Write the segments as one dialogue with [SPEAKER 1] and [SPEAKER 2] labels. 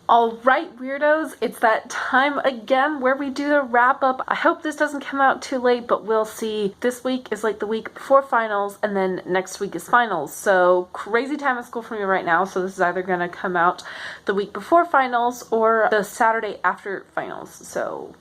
[SPEAKER 1] Alright, weirdos, it's that time again where we do the wrap up. I hope this doesn't come out too late, but we'll see. This week is like the week before finals, and then next week is finals. So crazy time of school for me right now, so this is either going to come out the week before finals or the Saturday after finals. So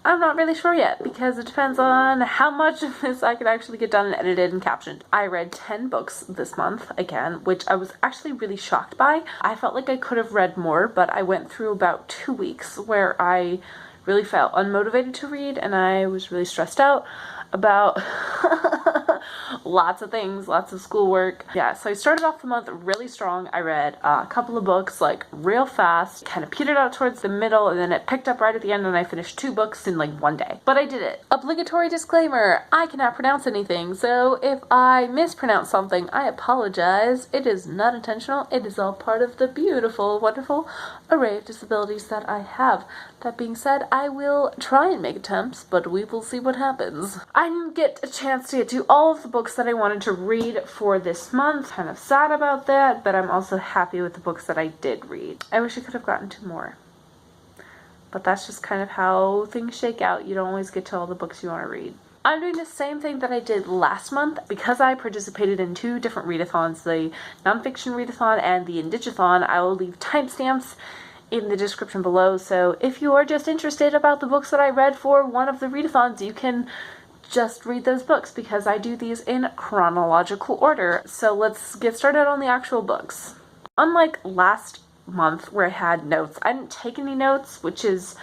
[SPEAKER 1] I'm not really sure yet, because it depends on how much of this I can actually get done and edited and captioned. I read 10 books this month, again, which I was actually really shocked by. I felt like I could have read more, but I went through about 2 weeks where I really felt unmotivated to read, and I was really stressed out about lots of things, lots of schoolwork. Yeah, so I started off the month really strong. I read a couple of books like real fast, kind of petered out towards the middle, and then it picked up right at the end and I finished 2 books in like 1 day. But I did it. Obligatory disclaimer, I cannot pronounce anything, so if I mispronounce something, I apologize. It is not intentional. It is all part of the beautiful, wonderful array of disabilities that I have. That being said, I will try and make attempts, but we will see what happens. I didn't get a chance to get to all of the books that I wanted to read for this month. Kind of sad about that, but I'm also happy with the books that I did read. I wish I could have gotten to more. But that's just kind of how things shake out. You don't always get to all the books you want to read. I'm doing the same thing that I did last month because I participated in 2 different readathons, the Nonfiction Readathon and the IndigAthon. I will leave timestamps in the description below, so if you are just interested about the books that I read for one of the readathons, you can just read those books because I do these in chronological order. So let's get started on the actual books. Unlike last month where I had notes, I didn't take any notes, which is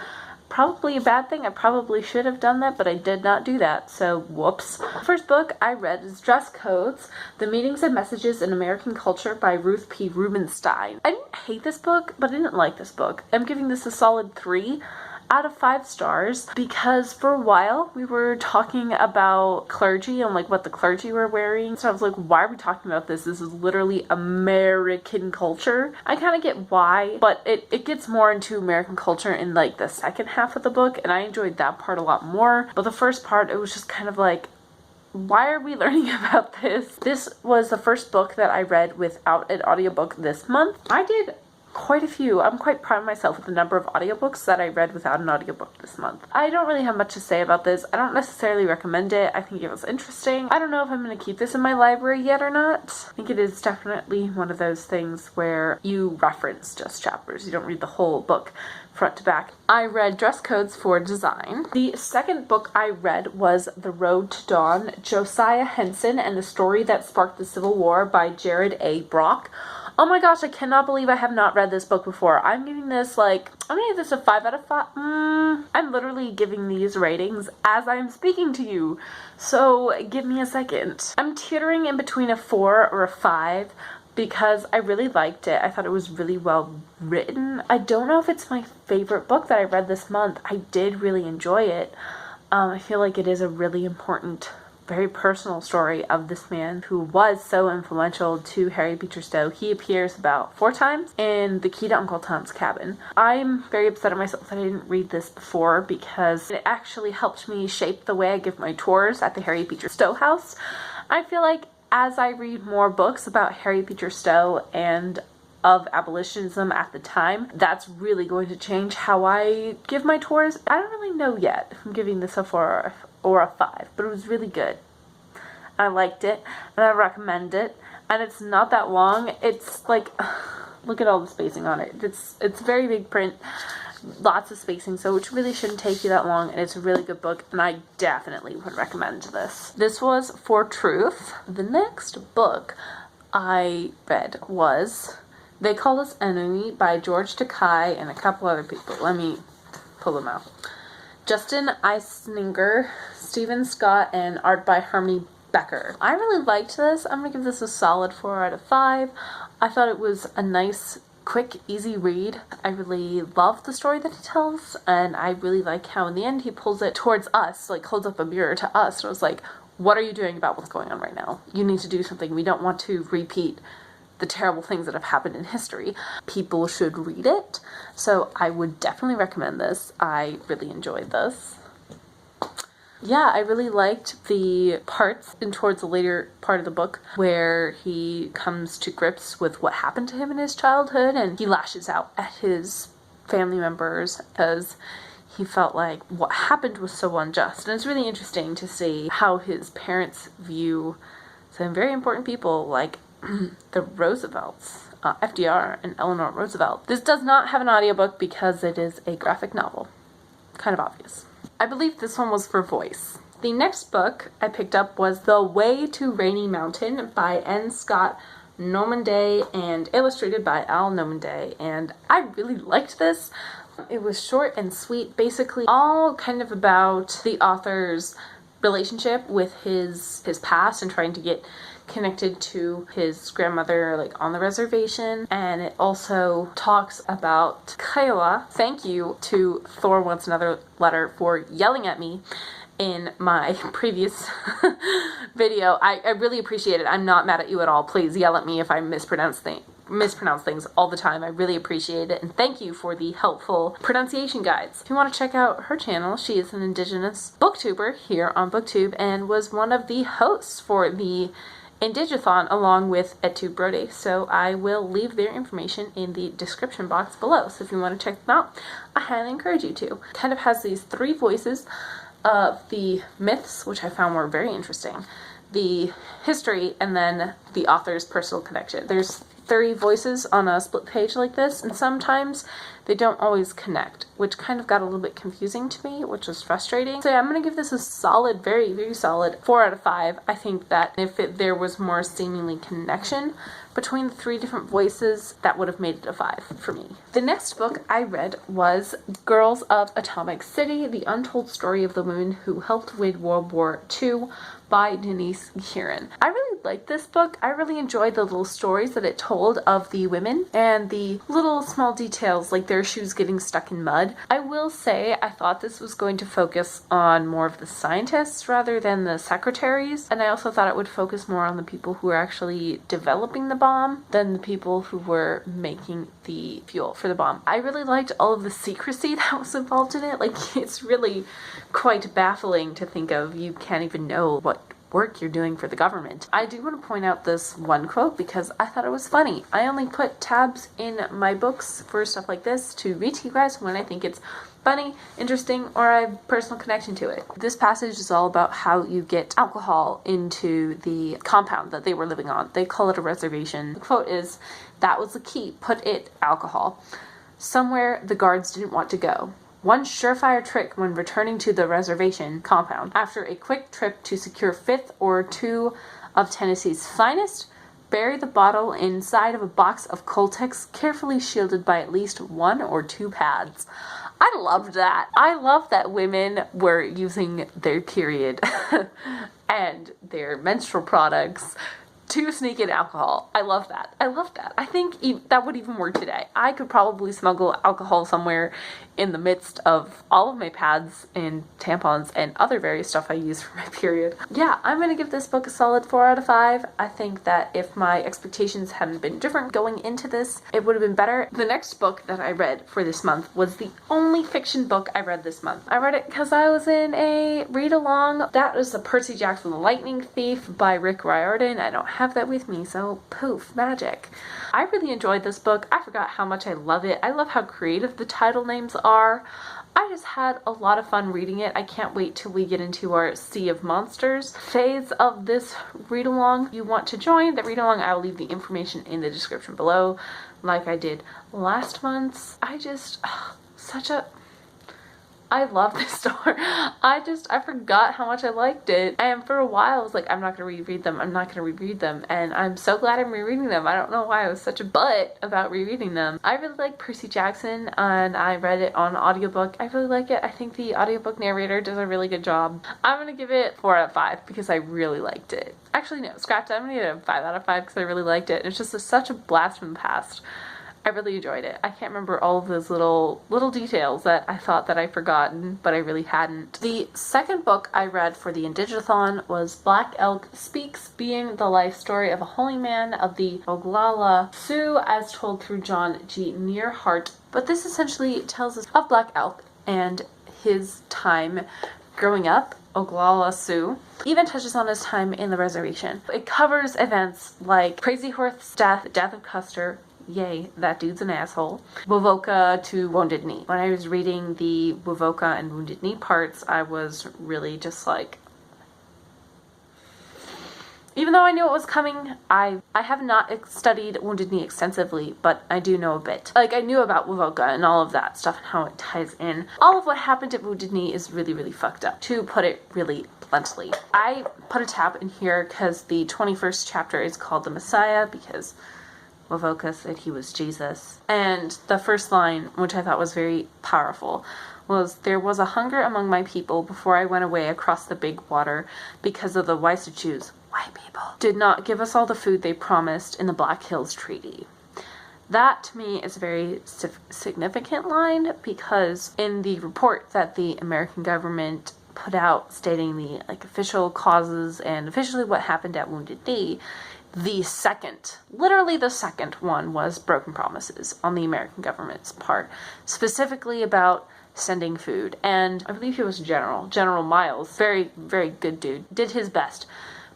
[SPEAKER 1] probably a bad thing. I probably should have done that, but I did not do that, so whoops. The first book I read is Dress Codes, The Meanings and Messages in American Culture by Ruth P. Rubenstein. I didn't hate this book, but I didn't like this book. I'm giving this a solid 3 out of 5 stars because for a while we were talking about clergy and like what the clergy were wearing. So I was like, why are we talking about this? This is literally American culture. I kind of get why, but it gets more into American culture in like the second half of the book, and I enjoyed that part a lot more. But the first part, it was just kind of like, why are we learning about this? This was the first book that I read without an audiobook this month. I did quite a few. I'm quite proud of myself with the number of audiobooks that I read without an audiobook this month. I don't really have much to say about this. I don't necessarily recommend it. I think it was interesting. I don't know if I'm going to keep this in my library yet or not. I think it is definitely one of those things where you reference just chapters. You don't read the whole book front to back. I read Dress Codes for Design. The second book I read was The Road to Dawn, Josiah Henson and the Story That Sparked the Civil War by Jared A. Brock. Oh my gosh, I cannot believe I have not read this book before. I'm giving this I'm gonna give this a 5 out of 5. I'm literally giving these ratings as I'm speaking to you. So give me a second. I'm teetering in between a 4 or a 5 because I really liked it. I thought it was really well written. I don't know if it's my favorite book that I read this month. I did really enjoy it. I feel like it is a really important, very personal story of this man who was so influential to Harry Beecher Stowe. He appears about 4 times in The Key to Uncle Tom's Cabin. I'm very upset at myself that I didn't read this before because it actually helped me shape the way I give my tours at the Harry Beecher Stowe house. I feel like as I read more books about Harry Beecher Stowe and of abolitionism at the time, that's really going to change how I give my tours. I don't really know yet if I'm giving this a 4 or a 5, but it was really good. I liked it, and I recommend it, and it's not that long. It's like, look at all the spacing on it. It's very big print, lots of spacing, so it really shouldn't take you that long, and it's a really good book, and I definitely would recommend this. This was For Truth. The next book I read was They Call Us Enemy by George Takei and a couple other people. Let me pull them out. Justin Eisninger, Stephen Scott, and art by Hermione Becker. I really liked this. I'm going to give this a solid 4 out of 5. I thought it was a nice, quick, easy read. I really love the story that he tells, and I really like how in the end he pulls it towards us, like holds up a mirror to us. And I was like, what are you doing about what's going on right now? You need to do something. We don't want to repeat the terrible things that have happened in history. People should read it. So I would definitely recommend this. I really enjoyed this. Yeah, I really liked the parts in towards the later part of the book where he comes to grips with what happened to him in his childhood and he lashes out at his family members because he felt like what happened was so unjust. And it's really interesting to see how his parents view some very important people like the Roosevelts, FDR and Eleanor Roosevelt. This does not have an audiobook because it is a graphic novel. Kind of obvious. I believe this one was for voice. The next book I picked up was The Way to Rainy Mountain by N. Scott Normanday and illustrated by Al Normanday, and I really liked this. It was short and sweet, basically all kind of about the author's relationship with his past and trying to get connected to his grandmother like on the reservation. And it also talks about Kiowa. Thank you to Thor Wants Another Letter for yelling at me in my previous video. I really appreciate it. I'm not mad at you at all. Please yell at me if I mispronounce things all the time. I really appreciate it, and thank you for the helpful pronunciation guides. If you want to check out her channel, she is an Indigenous booktuber here on BookTube and was one of the hosts for the IndigAthon along with Etu Brody. So I will leave their information in the description box below. So if you want to check them out, I highly encourage you to. It kind of has these three voices of the myths, which I found were very interesting, the history, and then the author's personal connection. There's 30 voices on a split page like this, and sometimes they don't always connect, which kind of got a little bit confusing to me, which was frustrating. So yeah, I'm going to give this a solid, very, very solid 4 out of 5. I think that if there was more seemingly connection between the three different voices, that would have made it a 5 for me. The next book I read was Girls of Atomic City, The Untold Story of the Women Who Helped Win World War II by Denise Kieran. I really liked this book. I really enjoyed the little stories that it told of the women and the little small details like their shoes getting stuck in mud. I will say I thought this was going to focus on more of the scientists rather than the secretaries, and I also thought it would focus more on the people who were actually developing the bomb than the people who were making the fuel for the bomb. I really liked all of the secrecy that was involved in it. Like, it's really quite baffling to think of. You can't even know what work you're doing for the government. I do want to point out this one quote because I thought it was funny. I only put tabs in my books for stuff like this to read to you guys when I think it's funny, interesting, or I have personal connection to it. This passage is all about how you get alcohol into the compound that they were living on. They call it a reservation. The quote is, "That was the key, put it alcohol. Somewhere the guards didn't want to go. One surefire trick when returning to the reservation compound. After a quick trip to secure 5th or 2 of Tennessee's finest, bury the bottle inside of a box of Coltex carefully shielded by at least 1 or 2 pads." I loved that. I love that women were using their period and their menstrual products to sneak in alcohol. I love that. I love that. I think that would even work today. I could probably smuggle alcohol somewhere in the midst of all of my pads and tampons and other various stuff I use for my period. Yeah, I'm going to give this book a solid 4 out of 5. I think that if my expectations hadn't been different going into this, it would have been better. The next book that I read for this month was the only fiction book I read this month. I read it because I was in a read-along. That was the Percy Jackson the Lightning Thief by Rick Riordan. I don't have that with me, so poof, magic. I really enjoyed this book. I forgot how much I love it. I love how creative the title names are. I just had a lot of fun reading it. I can't wait till we get into our Sea of Monsters phase of this read-along. If you want to join the read-along, I will leave the information in the description below, like I did last month's. I love this story. I forgot how much I liked it. And for a while I was like, I'm not gonna reread them. And I'm so glad I'm rereading them. I don't know why I was such a butt about rereading them. I really like Percy Jackson and I read it on audiobook. I really like it. I think the audiobook narrator does a really good job. I'm gonna give it 4 out of 5 because I really liked it. Actually, no, scratch that. I'm gonna give it a 5 out of 5 because I really liked it. It's just such a blast from the past. I really enjoyed it. I can't remember all of those little details that I thought that I'd forgotten, but I really hadn't. The second book I read for the IndigAthon was Elk Speaks, being the life story of a holy man of the Oglala Sioux as told through John G. Nearhart. But this essentially tells us of Black Elk and his time growing up, Oglala Sioux, even touches on his time in the reservation. It covers events like Crazy Horse's death, the death of Custer, Yay, that dude's an asshole. Wovoka to Wounded Knee. When I was reading the Wovoka and Wounded Knee parts, I was really just like, even though I knew it was coming, I have not studied Wounded Knee extensively, but I do know a bit. Like, I knew about Wovoka and all of that stuff and how it ties in. All of what happened at Wounded Knee is really, really fucked up, to put it really bluntly. I put a tab in here because the 21st chapter is called The Messiah, because Wovoka said he was Jesus. And the first line, which I thought was very powerful, was, "There was a hunger among my people before I went away across the big water because of the Waisachus, white people, did not give us all the food they promised in the Black Hills Treaty." That, to me, is a very significant line, because in the report that the American government put out stating the official causes and officially what happened at Wounded Knee, literally the second one was broken promises on the American government's part, specifically about sending food. And I believe he was General Miles, very, very good dude, did his best.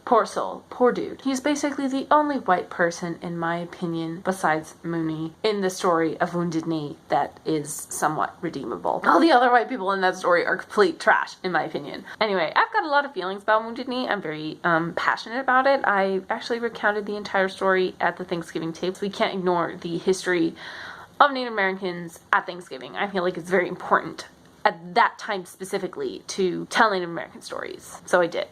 [SPEAKER 1] Poor soul, poor dude. He's basically the only white person, in my opinion, besides Mooney, in the story of Wounded Knee that is somewhat redeemable. All the other white people in that story are complete trash, in my opinion. Anyway, I've got a lot of feelings about Wounded Knee. I'm very passionate about it. I actually recounted the entire story at the Thanksgiving tapes. We can't ignore the history of Native Americans at Thanksgiving. I feel like it's very important at that time specifically to tell Native American stories. So I did.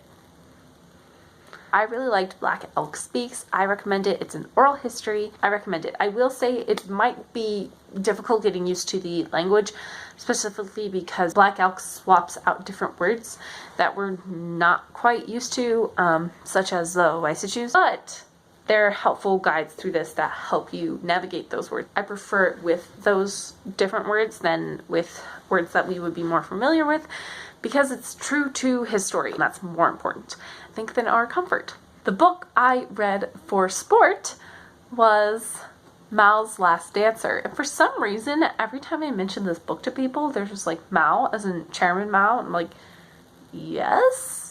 [SPEAKER 1] I really liked Elk Speaks. I recommend it. It's an oral history. I recommend it. I will say it might be difficult getting used to the language, specifically because Black Elk swaps out different words that we're not quite used to, such as the Waisachus. But there are helpful guides through this that help you navigate those words. I prefer it with those different words than with words that we would be more familiar with, because it's true to his story, and that's more important, I think, than our comfort. The book I read for sport was Mao's Last Dancer, and for some reason, every time I mention this book to people, they're just like, Mao, as in Chairman Mao, and I'm like, yes?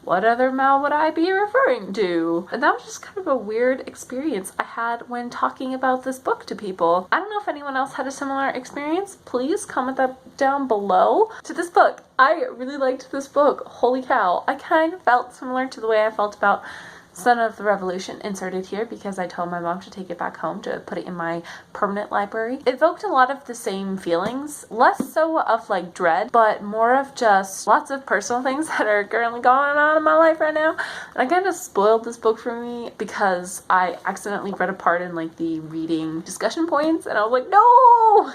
[SPEAKER 1] What other Mao would I be referring to? And that was just kind of a weird experience I had when talking about this book to people. I don't know if anyone else had a similar experience. Please comment that down below. To this book, I really liked this book. Holy cow. I kind of felt similar to the way I felt about Son of the Revolution, inserted here because I told my mom to take it back home to put it in my permanent library. It evoked a lot of the same feelings, less so of like dread, but more of just lots of personal things that are currently going on in my life right now. And I kind of spoiled this book for me because I accidentally read a part in like the reading discussion points, and I was like, no!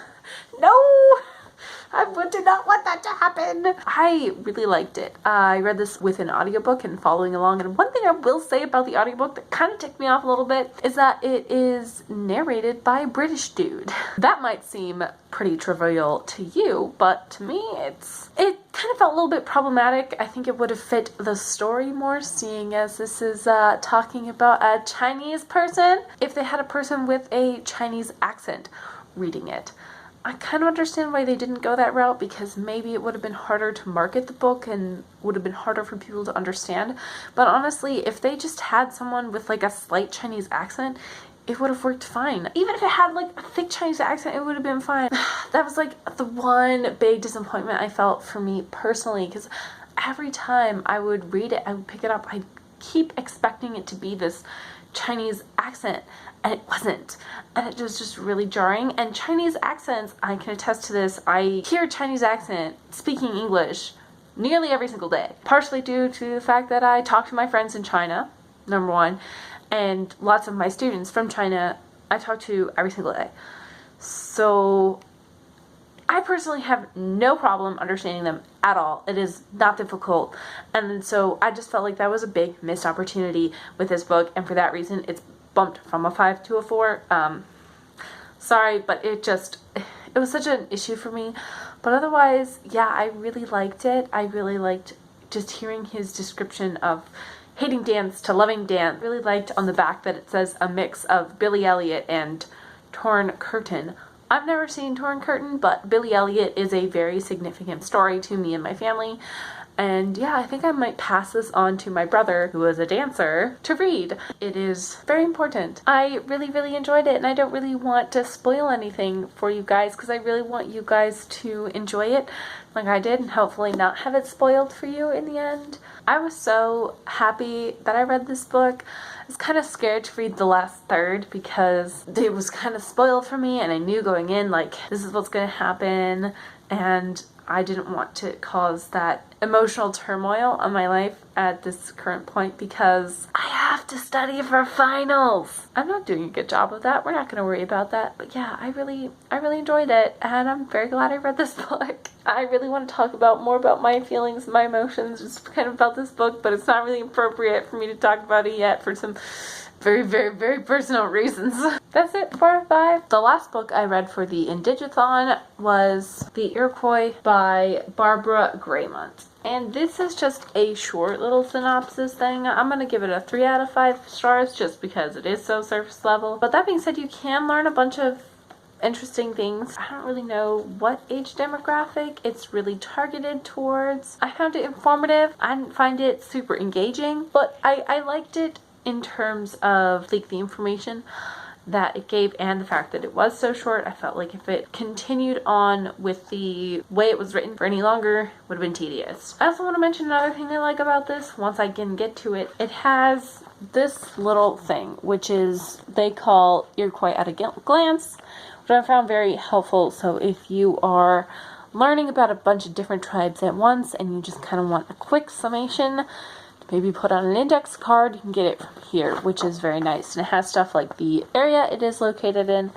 [SPEAKER 1] I did not want that to happen. I really liked it. I read this with an audiobook and following along, and one thing I will say about the audiobook that kind of ticked me off a little bit is that it is narrated by a British dude. That might seem pretty trivial to you, but to me it kind of felt a little bit problematic. I think it would have fit the story more, seeing as this is talking about a Chinese person. If they had a person with a Chinese accent reading it, I kind of understand why they didn't go that route, because maybe it would have been harder to market the book and would have been harder for people to understand. But honestly, if they just had someone with like a slight Chinese accent, it would have worked fine. Even if it had like a thick Chinese accent, it would have been fine. That was like the one big disappointment I felt for me personally, because every time I would read it, I would pick it up, I'd keep expecting it to be this Chinese accent, and it wasn't, and it was just really jarring. And Chinese accents, I can attest to this, I hear Chinese accent speaking English nearly every single day, partially due to the fact that I talk to my friends in China, number one, and lots of my students from China I talk to every single day. So I personally have no problem understanding them at all. It is not difficult. And so I just felt like that was a big missed opportunity with this book, and for that reason it's bumped from a 5 to a 4. Sorry, but it was such an issue for me. But otherwise, yeah, I really liked it. I really liked just hearing his description of hating dance to loving dance. Really liked on the back that it says a mix of Billy Elliot and Torn Curtain. I've never seen Torn Curtain, but Billy Elliot is a very significant story to me and my family. And yeah, I think I might pass this on to my brother, who is a dancer, to read. It is very important. I really, really enjoyed it, and I don't really want to spoil anything for you guys because I really want you guys to enjoy it like I did and hopefully not have it spoiled for you in the end. I was so happy that I read this book. I was kind of scared to read the last third because it was kind of spoiled for me, and I knew going in, like, this is what's going to happen, and I didn't want to cause that emotional turmoil on my life at this current point because I have to study for finals. I'm not doing a good job of that. We're not going to worry about that. But yeah, I really enjoyed it, and I'm very glad I read this book. I really want to talk more about my feelings, my emotions, just kind of about this book, but it's not really appropriate for me to talk about it yet for some very, very, very personal reasons. That's it for 5. The last book I read for the IndigAthon was The Iroquois by Barbara Graymont. And this is just a short little synopsis thing. I'm going to give it a 3 out of 5 stars just because it is so surface level. But that being said, you can learn a bunch of interesting things. I don't really know what age demographic it's really targeted towards. I found it informative. I didn't find it super engaging, but I liked it in terms of like the information that it gave and the fact that it was so short. I felt like if it continued on with the way it was written for any longer, it would have been tedious. I also want to mention another thing I like about this once I can get to it. It has this little thing, which is they call Iroquois at a glance, which I found very helpful. So if you are learning about a bunch of different tribes at once and you just kind of want a quick summation, maybe put on an index card, you can get it from here, which is very nice. And it has stuff like the area it is located in,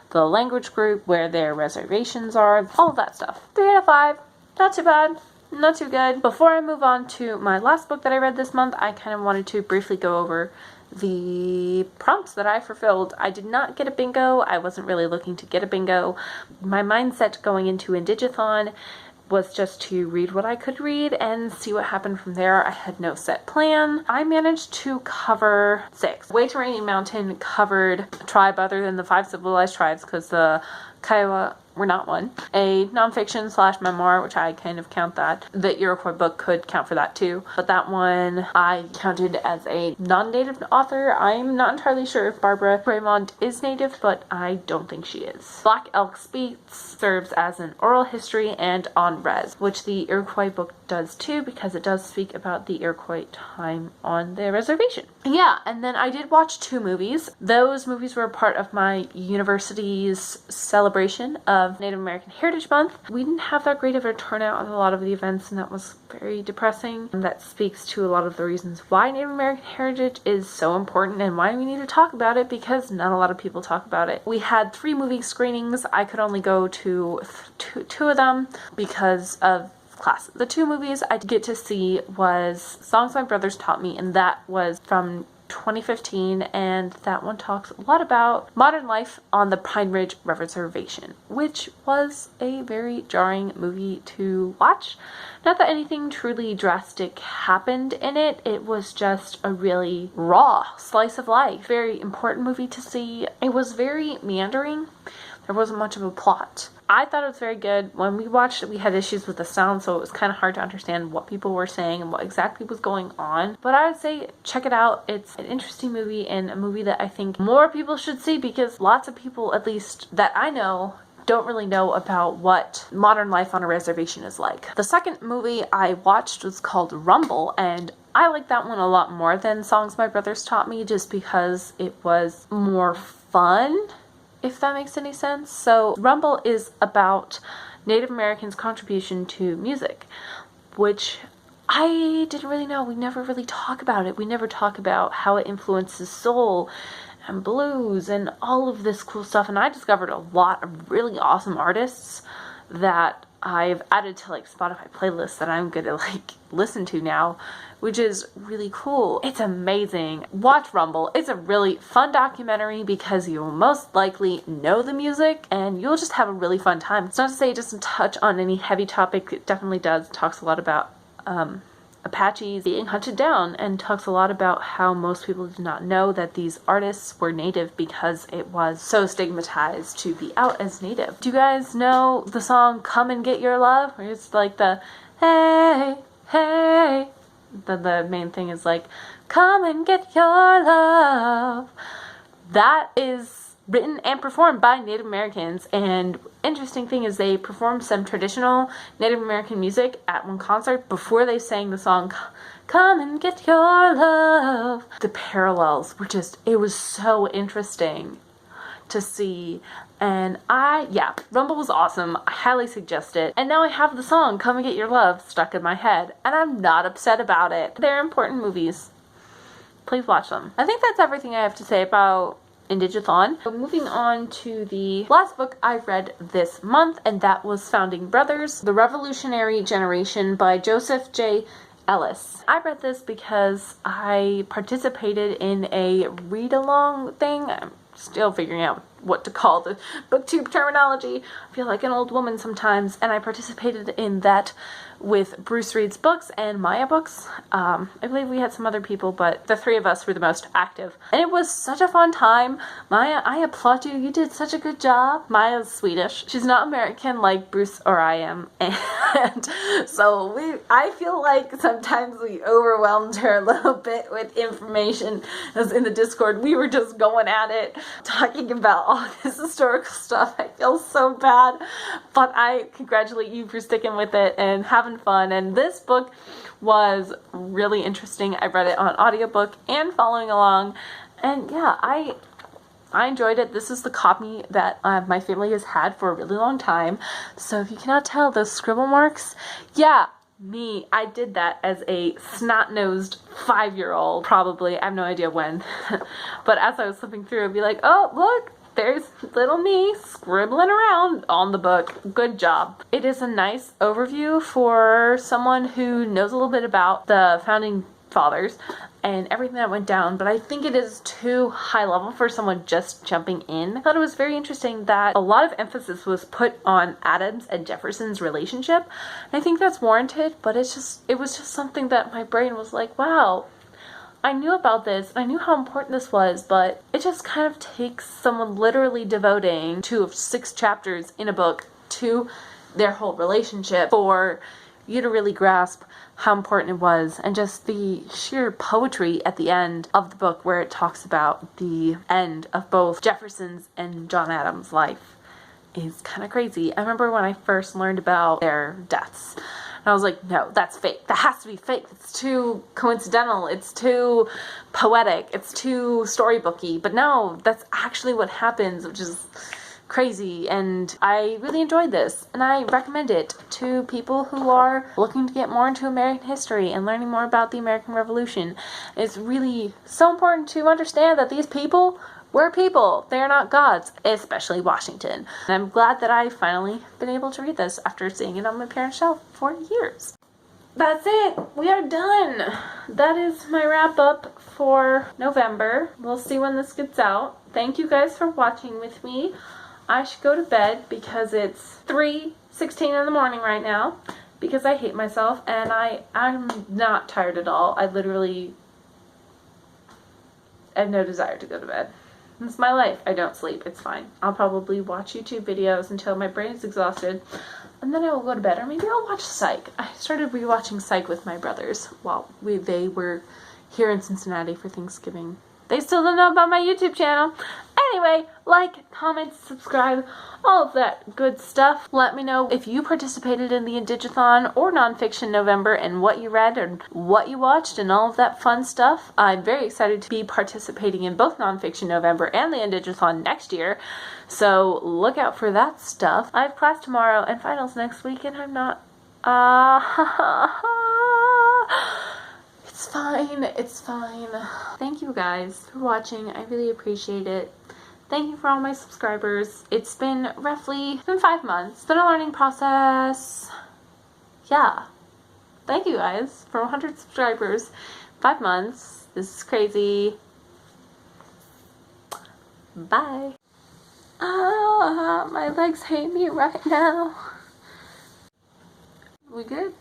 [SPEAKER 1] the language group, where their reservations are, all of that stuff. 3 out of 5. Not too bad. Not too good. Before I move on to my last book that I read this month, I kind of wanted to briefly go over the prompts that I fulfilled. I did not get a bingo. I wasn't really looking to get a bingo. My mindset going into IndigAthon was just to read what I could read and see what happened from there. I had no set plan. I managed to cover 6. Way to Rainy Mountain covered a tribe other than the 5 civilized tribes because the Kiowa were not one. A nonfiction / memoir, which I kind of count that. The Iroquois book could count for that too. But that one I counted as a non-native author. I'm not entirely sure if Barbara Graymont is native, but I don't think she is. Black Elk Speaks serves as an oral history and on res, which the Iroquois book does too, because it does speak about the Iroquois time on the reservation. Yeah, and then I did watch 2 movies. Those movies were part of my university's celebration of Native American Heritage Month. We didn't have that great of a turnout at a lot of the events, and that was very depressing. And that speaks to a lot of the reasons why Native American heritage is so important and why we need to talk about it, because not a lot of people talk about it. We had 3 movie screenings. I could only go to two of them because of class. The 2 movies I get to see was Songs My Brothers Taught Me, and that was from 2015, and that one talks a lot about modern life on the Pine Ridge Reservation, which was a very jarring movie to watch. Not that anything truly drastic happened in it, it was just a really raw slice of life. Very important movie to see. It was very meandering. There wasn't much of a plot. I thought it was very good. When we watched it, we had issues with the sound, so it was kind of hard to understand what people were saying and what exactly was going on. But I would say check it out. It's an interesting movie and a movie that I think more people should see, because lots of people, at least that I know, don't really know about what modern life on a reservation is like. The second movie I watched was called Rumble, and I like that one a lot more than Songs My Brothers Taught Me, just because it was more fun, if that makes any sense. So Rumble is about Native Americans' contribution to music, which I didn't really know. We never really talk about it. We never talk about how it influences soul and blues and all of this cool stuff. And I discovered a lot of really awesome artists that I've added to like Spotify playlists that I'm gonna like listen to now, which is really cool. It's amazing. Watch Rumble. It's a really fun documentary because you will most likely know the music and you'll just have a really fun time. It's not to say it doesn't touch on any heavy topic. It definitely does. It talks a lot about Apaches being hunted down, and talks a lot about how most people did not know that these artists were native because it was so stigmatized to be out as native. Do you guys know the song Come and Get Your Love? Where it's like the hey, hey. The main thing is like, come and get your love. That is written and performed by Native Americans, and interesting thing is they performed some traditional Native American music at one concert before they sang the song Come and Get Your Love. The parallels were just, it was so interesting to see, and Rumble was awesome. I highly suggest it. And now I have the song Come and Get Your Love stuck in my head, and I'm not upset about it. They're important movies. Please watch them. I think that's everything I have to say about IndigAthon. So moving on to the last book I read this month, and that was Founding Brothers, The Revolutionary Generation by Joseph J. Ellis. I read this because I participated in a read-along thing. I'm still figuring out what to call the BookTube terminology. I feel like an old woman sometimes, and I participated in that with Bruce Reed's books and EmmaAbe Books. I believe we had some other people, but the three of us were the most active. And it was such a fun time. Maya, I applaud you. You did such a good job. Maya's Swedish. She's not American like Bruce or I am. And so I feel like sometimes we overwhelmed her a little bit with information. As in the Discord, we were just going at it, talking about all this historical stuff. I feel so bad. But I congratulate you for sticking with it and having fun. And this book was really interesting. I read it on audiobook and following along, and yeah, I enjoyed it. This is the copy that my family has had for a really long time. So if you cannot tell, those scribble marks, yeah, me, I did that as a snot-nosed 5-year-old, probably. I have no idea when. But as I was flipping through, I'd be like, oh, look, there's little me scribbling around on the book. Good job. It is a nice overview for someone who knows a little bit about the founding fathers and everything that went down, but I think it is too high level for someone just jumping in. I thought it was very interesting that a lot of emphasis was put on Adams and Jefferson's relationship. And I think that's warranted, but it was just something that my brain was like, wow, I knew about this, and I knew how important this was, but it just kind of takes someone literally devoting 2 of 6 chapters in a book to their whole relationship for you to really grasp how important it was, and just the sheer poetry at the end of the book where it talks about the end of both Jefferson's and John Adams' life is kind of crazy. I remember when I first learned about their deaths, and I was like, no, that's fake. That has to be fake. It's too coincidental. It's too poetic. It's too storybooky. But no, that's actually what happens, which is crazy. And I really enjoyed this, and I recommend it to people who are looking to get more into American history and learning more about the American Revolution. It's really so important to understand that these people were people. They are not gods, especially Washington. And I'm glad that I've finally been able to read this after seeing it on my parents' shelf for years. That's it. We are done. That is my wrap up for November. We'll see when this gets out. Thank you guys for watching with me. I should go to bed because it's 3:16 in the morning right now because I hate myself, and I'm not tired at all. I literally have no desire to go to bed. It's my life. I don't sleep. It's fine. I'll probably watch YouTube videos until my brain is exhausted, and then I will go to bed, or maybe I'll watch Psych. I started rewatching Psych with my brothers while they were here in Cincinnati for Thanksgiving. They still don't know about my YouTube channel. Anyway, like, comment, subscribe, all of that good stuff. Let me know if you participated in the IndigAthon or Nonfiction November and what you read and what you watched and all of that fun stuff. I'm very excited to be participating in both Nonfiction November and the IndigAthon next year, so look out for that stuff. I have class tomorrow and finals next week, and I'm not... It's fine. It's fine. Thank you guys for watching. I really appreciate it. Thank you for all my subscribers. It's been 5 months. It's been a learning process. Yeah. Thank you guys for 100 subscribers. 5 months. This is crazy. Bye. My legs hate me right now. We good?